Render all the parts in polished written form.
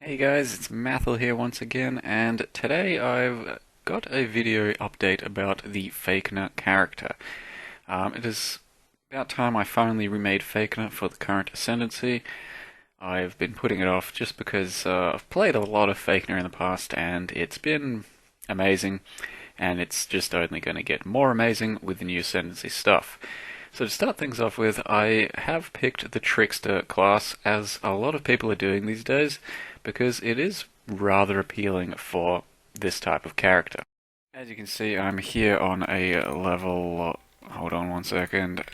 Hey guys, it's Mathil here once again, and today I've got a video update about the Fakener character. It is about time I finally remade Fakener for the current Ascendancy. I've been putting it off just because I've played a lot of Fakener in the past, and it's been amazing, and it's just only going to get more amazing with the new Ascendancy stuff. So to start things off with, I have picked the Trickster class, as a lot of people are doing these days, because it is rather appealing for this type of character. As you can see, I'm here on a level, hold on one second,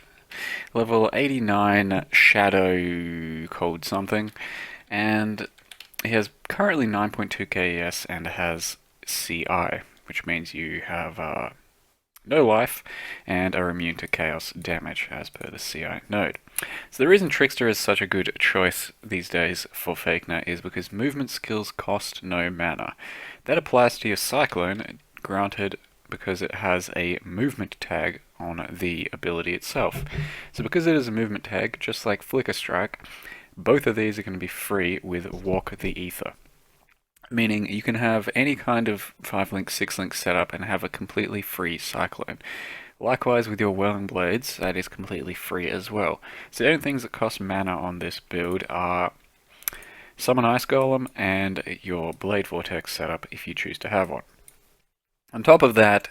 level 89 Shadow code something, and he has currently 9.2 KES and has CI, which means you have no life, and are immune to chaos damage as per the CI node. So the reason Trickster is such a good choice these days for Fakener is because movement skills cost no mana. That applies to your Cyclone, granted because it has a movement tag on the ability itself. So because it is a movement tag, just like Flicker Strike, both of these are going to be free with Walk the Ether, meaning you can have any kind of 5-link, 6-link setup and have a completely free Cyclone. Likewise with your Whirling Blades, that is completely free as well. So the only things that cost mana on this build are Summon Ice Golem and your Blade Vortex setup if you choose to have one. On top of that,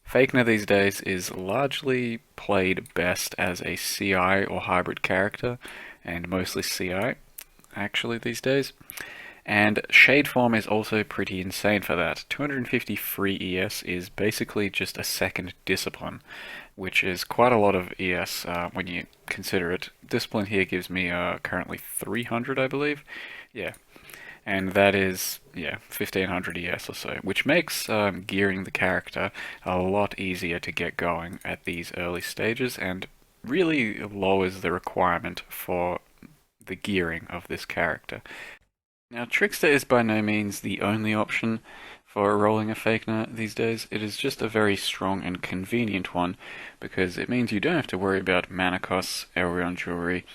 Fakener these days is largely played best as a CI or hybrid character, and mostly CI actually these days. And Shade Form is also pretty insane for that. 250 free ES is basically just a second Discipline, which is quite a lot of ES when you consider it. Discipline here gives me currently 300, I believe. Yeah. And that is, 1500 ES or so, which makes gearing the character a lot easier to get going at these early stages and really lowers the requirement for the gearing of this character. Now, Trickster is by no means the only option for rolling a Fakener these days. It is just a very strong and convenient one because it means you don't have to worry about mana costs, Elrion Jewelry,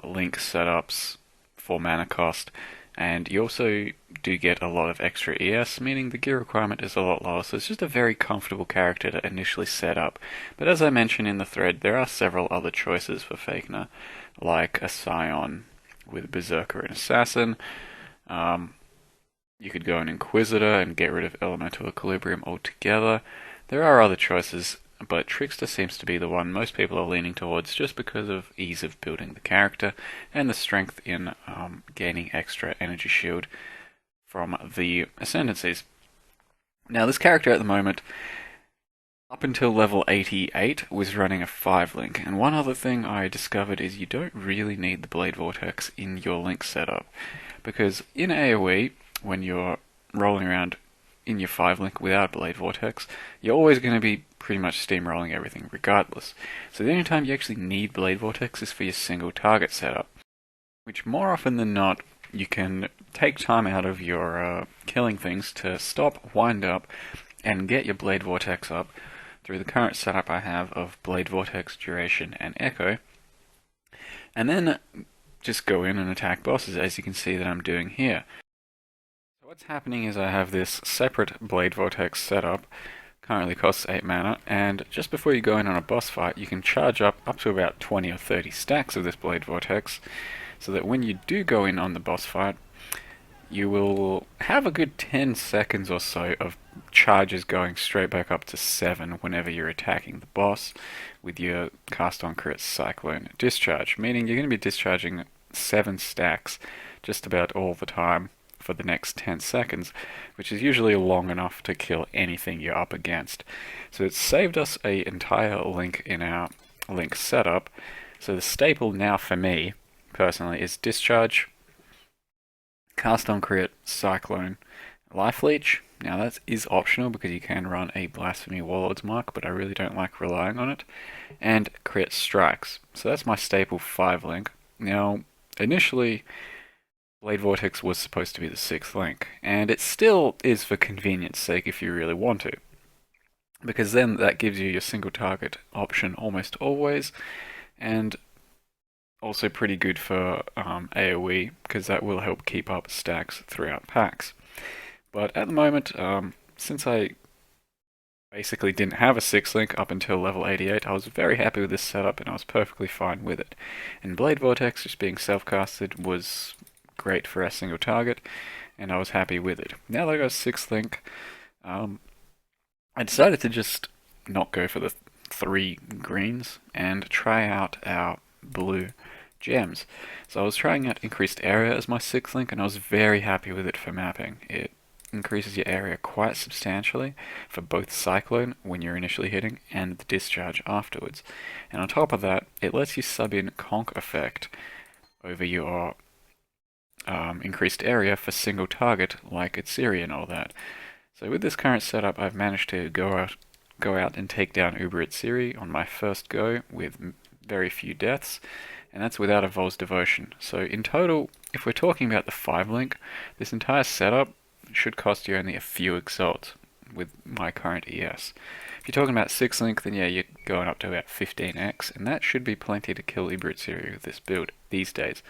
link setups for mana cost, and you also do get a lot of extra ES, meaning the gear requirement is a lot lower, so it's just a very comfortable character to initially set up. But as I mentioned in the thread, there are several other choices for Fakener, like a Scion with Berserker and Assassin. You could go an Inquisitor and get rid of Elemental Equilibrium altogether. There are other choices, but Trickster seems to be the one most people are leaning towards just because of ease of building the character and the strength in gaining extra energy shield from the Ascendancies. Now, this character at the moment, up until level 88, was running a 5-link, and one other thing I discovered is you don't really need the Blade Vortex in your link setup, because in AoE, when you're rolling around in your 5-link without Blade Vortex, you're always going to be pretty much steamrolling everything regardless. So the only time you actually need Blade Vortex is for your single target setup, which more often than not, you can take time out of your killing things to stop, wind up, and get your Blade Vortex up through the current setup I have of Blade Vortex, Duration, and Echo, and then just go in and attack bosses, as you can see that I'm doing here. So what's happening is I have this separate Blade Vortex setup, currently costs 8 mana, and just before you go in on a boss fight, you can charge up to about 20 or 30 stacks of this Blade Vortex, so that when you do go in on the boss fight, you will have a good 10 seconds or so of charges going straight back up to 7 whenever you're attacking the boss with your cast on crit Cyclone discharge, meaning you're going to be discharging 7 stacks just about all the time for the next 10 seconds, which is usually long enough to kill anything you're up against. So it's saved us an entire link in our link setup. So the staple now for me, personally, is discharge, cast on crit, Cyclone, Life Leech. Now that is optional because you can run a Blasphemy Warlord's Mark, but I really don't like relying on it. And crit strikes. So that's my staple 5-link. Now, initially, Blade Vortex was supposed to be the 6th link, and it still is for convenience sake if you really want to, because then that gives you your single target option almost always, and Also pretty good for AoE, because that will help keep up stacks throughout packs. But at the moment, since I basically didn't have a 6-link up until level 88, I was very happy with this setup and I was perfectly fine with it. And Blade Vortex, just being self-casted, was great for a single target, and I was happy with it. Now that I got a 6-link, I decided to just not go for the 3 greens and try out our blue gems. So I was trying out increased area as my 6-link, and I was very happy with it for mapping. It increases your area quite substantially for both Cyclone when you're initially hitting and the discharge afterwards. And on top of that, it lets you sub in Conk effect over your increased area for single target like Atsiri and all that. So with this current setup, I've managed to go out and take down Uber Atsiri on my first go with very few deaths, and that's without a Vol's Devotion. So in total, if we're talking about the 5-link, this entire setup should cost you only a few exalts with my current ES. If you're talking about 6-link, then yeah, you're going up to about 15x, and that should be plenty to kill Uber Atsiri with this build these days.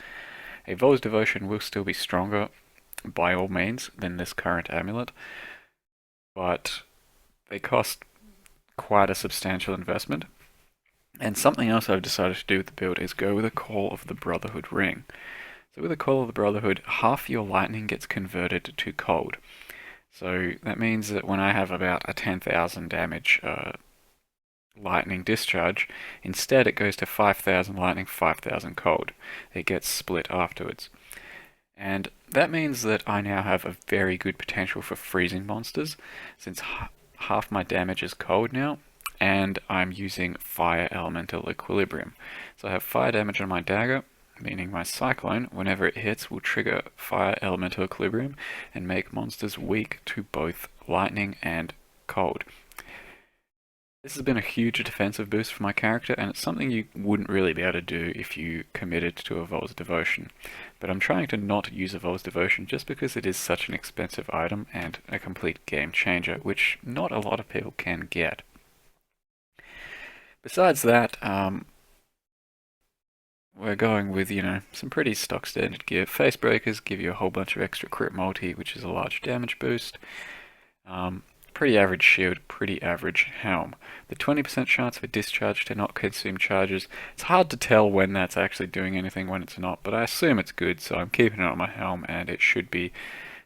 A Vol's Devotion will still be stronger, by all means, than this current amulet, but they cost quite a substantial investment. And something else I've decided to do with the build is go with a Call of the Brotherhood ring. So with a Call of the Brotherhood, half your lightning gets converted to cold. So that means that when I have about a 10,000 damage lightning discharge, instead it goes to 5,000 lightning, 5,000 cold. It gets split afterwards. And that means that I now have a very good potential for freezing monsters, since half my damage is cold now, and I'm using Fire Elemental Equilibrium. So I have fire damage on my dagger, meaning my Cyclone, whenever it hits, will trigger Fire Elemental Equilibrium and make monsters weak to both lightning and cold. This has been a huge defensive boost for my character, and it's something you wouldn't really be able to do if you committed to a Vol's Devotion. But I'm trying to not use a Vol's Devotion just because it is such an expensive item and a complete game changer, which not a lot of people can get. Besides that, we're going with, some pretty stock standard gear. Face Breakers give you a whole bunch of extra crit multi, which is a large damage boost. Pretty average shield, pretty average helm. The 20% chance for discharge to not consume charges. It's hard to tell when that's actually doing anything, when it's not, but I assume it's good, so I'm keeping it on my helm, and it should be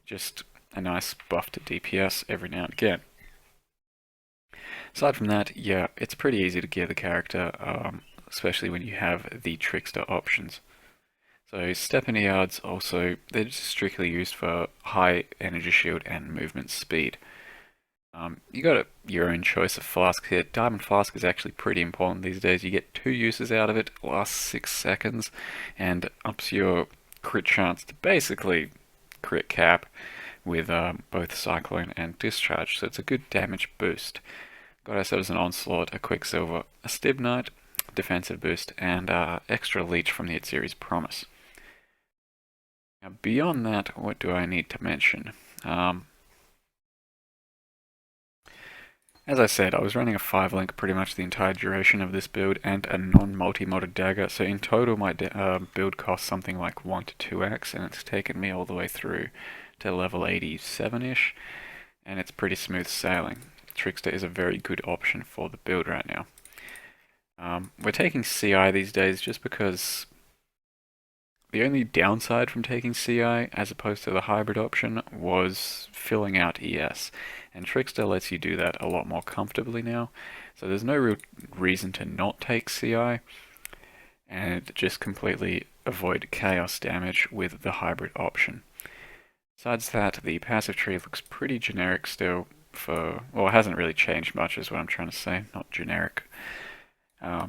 just a nice buff to DPS every now and again. Aside from that, yeah, it's pretty easy to gear the character, especially when you have the Trickster options. So step in yards also, they're just strictly used for high energy shield and movement speed. You got your own choice of flask here. Diamond Flask is actually pretty important these days. You get 2 uses out of it, lasts 6 seconds, and ups your crit chance to basically crit cap with both Cyclone and Discharge, so it's a good damage boost. Got ourselves an Onslaught, a Quicksilver, a Stib Knight, defensive boost, and extra Leech from the Atsiri's Promise. Now beyond that, what do I need to mention? As I said, I was running a 5-link pretty much the entire duration of this build and a non-multi-modded dagger, so in total my build cost something like 1 to 2x, and it's taken me all the way through to level 87-ish, and it's pretty smooth sailing. Trickster is a very good option for the build right now. We're taking CI these days just because the only downside from taking CI, as opposed to the hybrid option, was filling out ES. And Trickster lets you do that a lot more comfortably now. So there's no real reason to not take CI, and just completely avoid chaos damage with the hybrid option. Besides that, the passive tree looks pretty generic still well, it hasn't really changed much is what I'm trying to say, not generic. A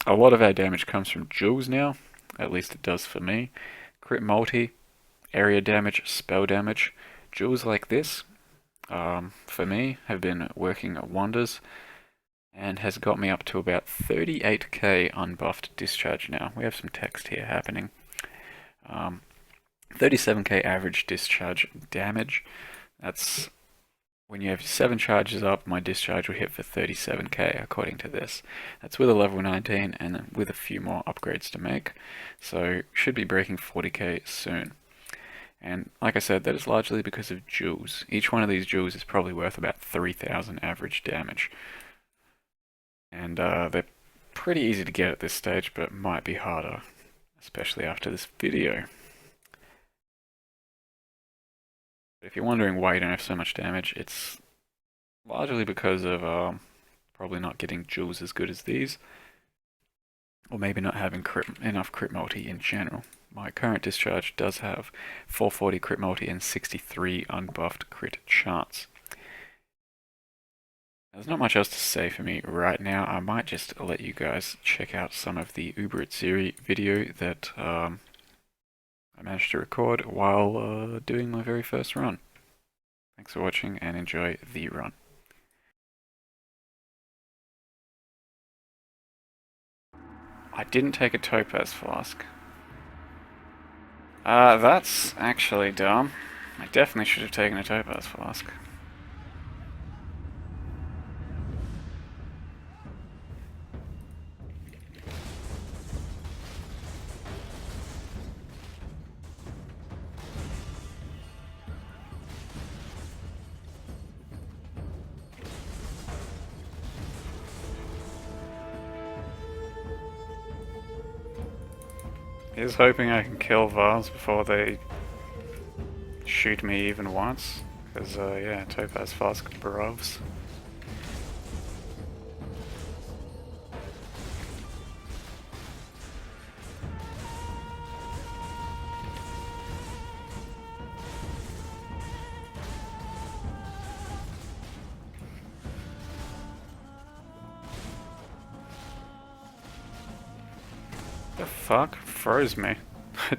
lot of our damage comes from jewels now, at least it does for me. Crit multi, area damage, spell damage. Jewels like this, for me, have been working wonders, and has got me up to about 38k unbuffed discharge now. We have some text here happening. 37k average discharge damage. That's when you have 7 charges up, my discharge will hit for 37k according to this. That's with a level 19 and then with a few more upgrades to make. So should be breaking 40k soon. And like I said, that is largely because of jewels. Each one of these jewels is probably worth about 3,000 average damage. And they're pretty easy to get at this stage, but might be harder, especially after this video. If you're wondering why you don't have so much damage, it's largely because of probably not getting jewels as good as these, or maybe not having enough crit multi in general. My current discharge does have 440 crit multi and 63 unbuffed crit chance. There's not much else to say for me right now. I might just let you guys check out some of the Uber Series video that I managed to record while doing my very first run. Thanks for watching and enjoy the run. I didn't take a Topaz flask. That's actually dumb. I definitely should have taken a Topaz flask. He's hoping I can kill Vars before they shoot me even once. Because, yeah, Topaz Flask bruvs. The fuck? Froze me.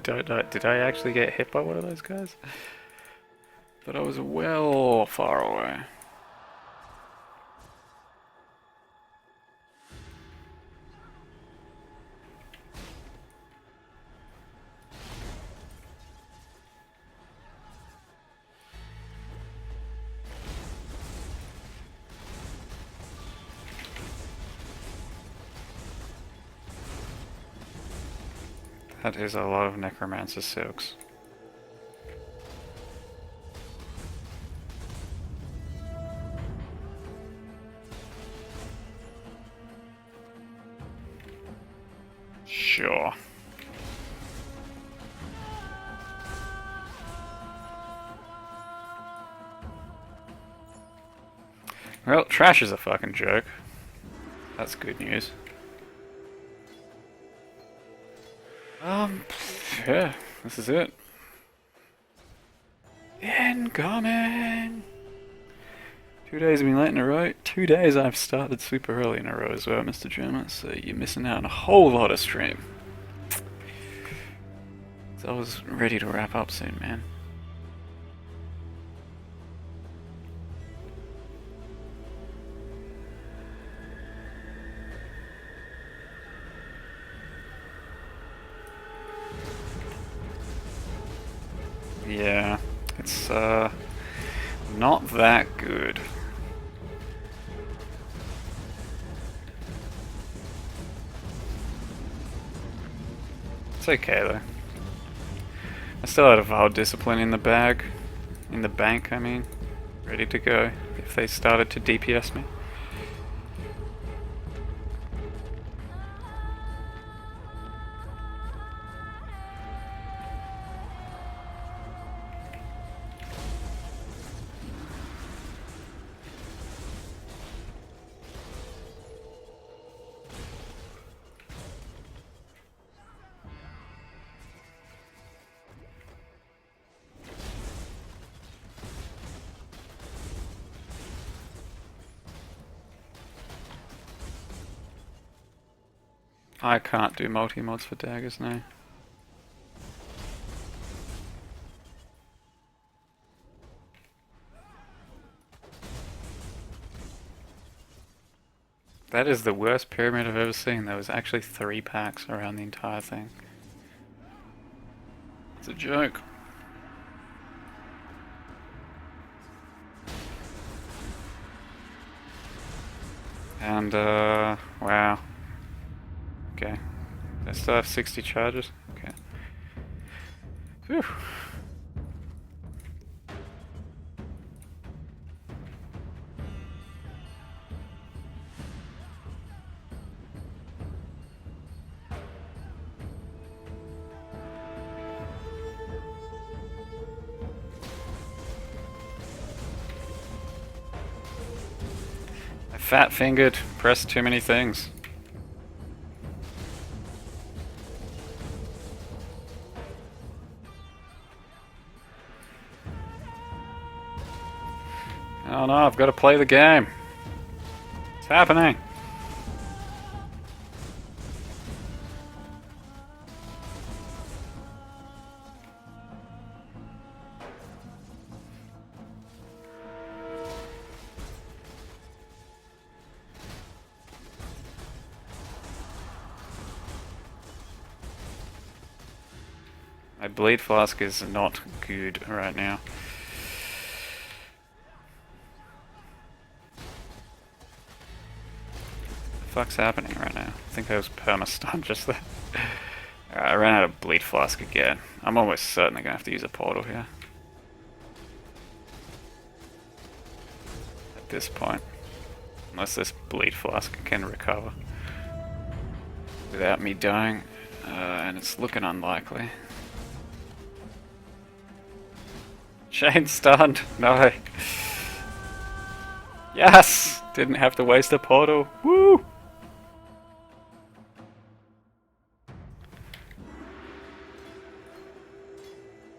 Did I actually get hit by one of those guys? But I was well far away. That is a lot of Necromancer Silks. Sure. Well, trash is a fucking joke. That's good news. Yeah, this is it. Incoming! 2 days have been late in a row. 2 days I've started super early in a row as well, Mr. German, so you're missing out on a whole lot of stream. So I was ready to wrap up soon, man. Yeah, it's not that good. It's okay though. I still had a Vile Discipline in the bag. In the bank, I mean. Ready to go if they started to DPS me. I can't do multi-mods for daggers now. That is the worst pyramid I've ever seen. There was actually 3 packs around the entire thing. It's a joke. And, wow. Okay. I still have 60 charges? Okay. Whew. I fat-fingered, pressed too many things. Oh no, I've got to play the game. What's happening? My bleed flask is not good right now. What the fuck's happening right now? I think I was perma-stunned just there. Alright, I ran out of bleed flask again. I'm almost certain I'm gonna have to use a portal here. At this point. Unless this bleed flask can recover. Without me dying. And it's looking unlikely. Shane stunned! No! Yes! Didn't have to waste a portal. Woo!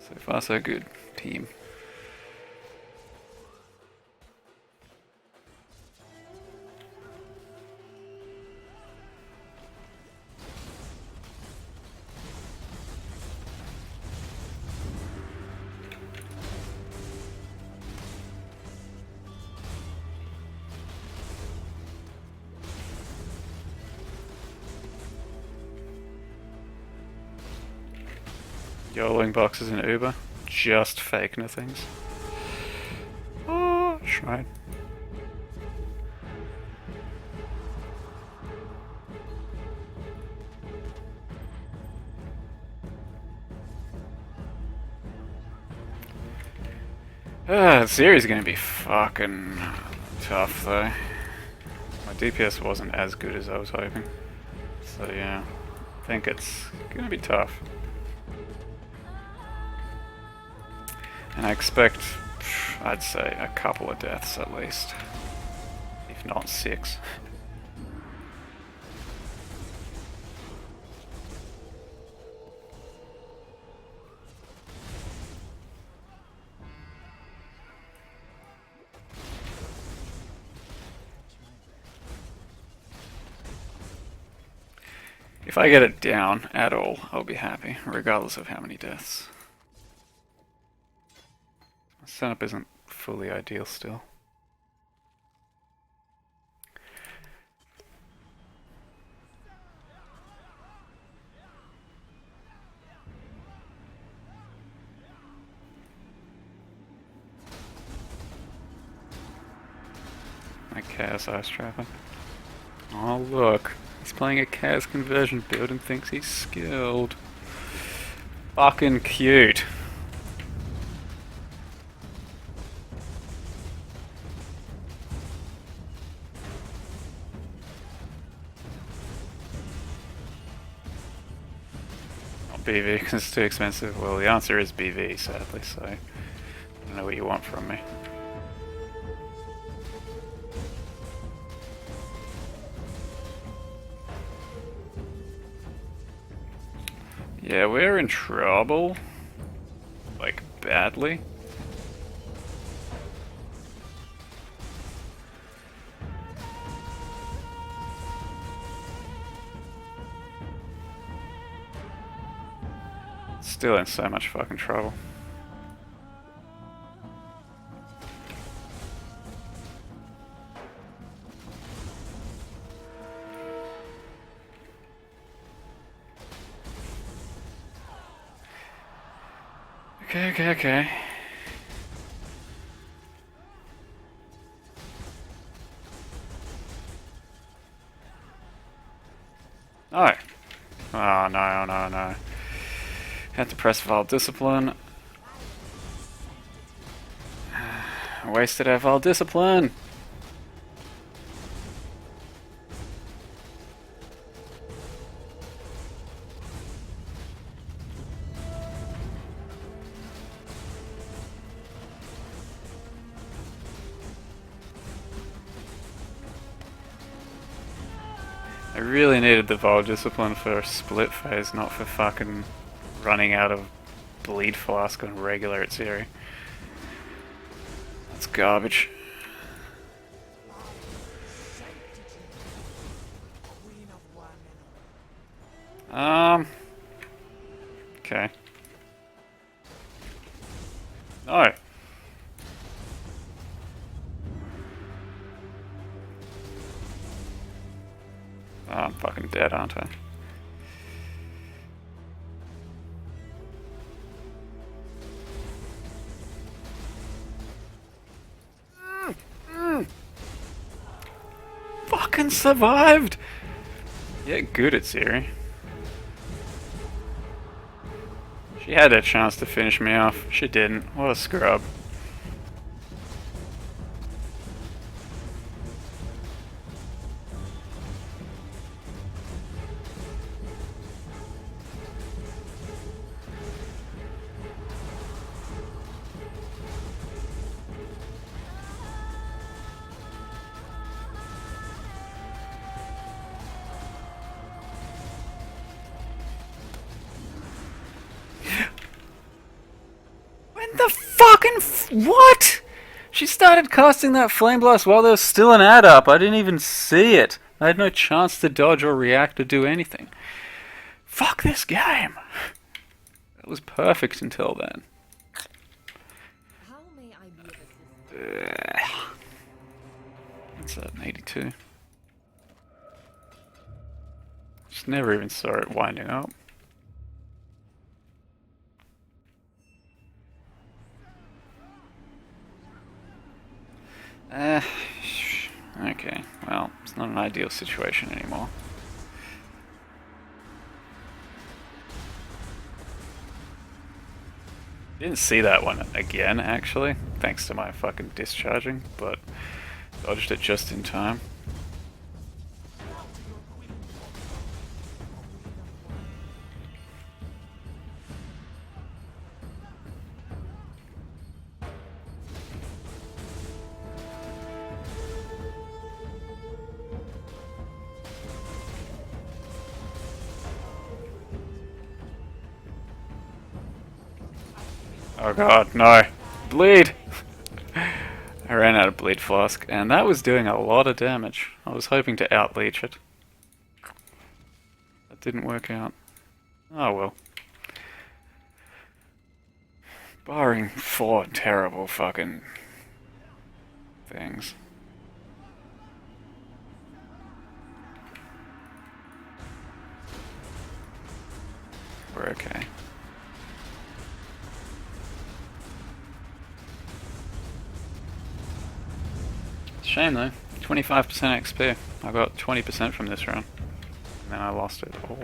So far so good, team. YOLOing boxes in Uber. Just Fakener things. Oh, shrine. The series is gonna be fucking tough though. My DPS wasn't as good as I was hoping. So yeah, I think it's gonna be tough. And I expect, I'd say, a couple of deaths at least. If not 6. If I get it down at all, I'll be happy, regardless of how many deaths. The setup isn't fully ideal still. My Chaos Ice Trapper. Oh look, he's playing a Chaos Conversion build and thinks he's skilled. Fucking cute. BV because it's too expensive. Well, the answer is BV, sadly, so I don't know what you want from me. Yeah, we're in trouble. Like, badly. Still in so much fucking trouble. Okay. Had to press Val Discipline. Wasted our Val Discipline. I really needed the Val Discipline for split phase, not for fucking running out of bleed flask on regular at Zeri. That's garbage. Okay. No. Oh, I'm fucking dead, aren't I? Fucking survived! Yeah, good at Zeri. She had a chance to finish me off. She didn't. What a scrub. The fucking what? She started casting that flame blast while there was still an ad up. I didn't even see it. I had no chance to dodge or react or do anything. Fuck this game. That was perfect until then. How may I be of assistance? What's that? An 82. Just never even saw it winding up. Okay, well, it's not an ideal situation anymore. Didn't see that one again, actually, thanks to my fucking discharging, but dodged it just in time. Oh god, no. Bleed! I ran out of bleed flask, and that was doing a lot of damage. I was hoping to out-leech it. That didn't work out. Oh well. Barring 4 terrible fucking things. We're okay. Shame though, 25% XP. I got 20% from this run, and then I lost it all.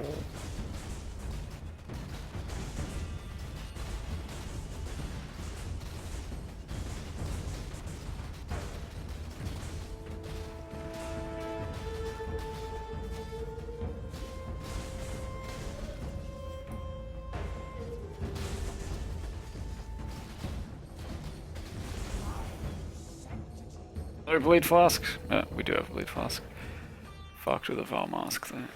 No bleed flask. We do have a bleed flask. Fucked with a Val mask there.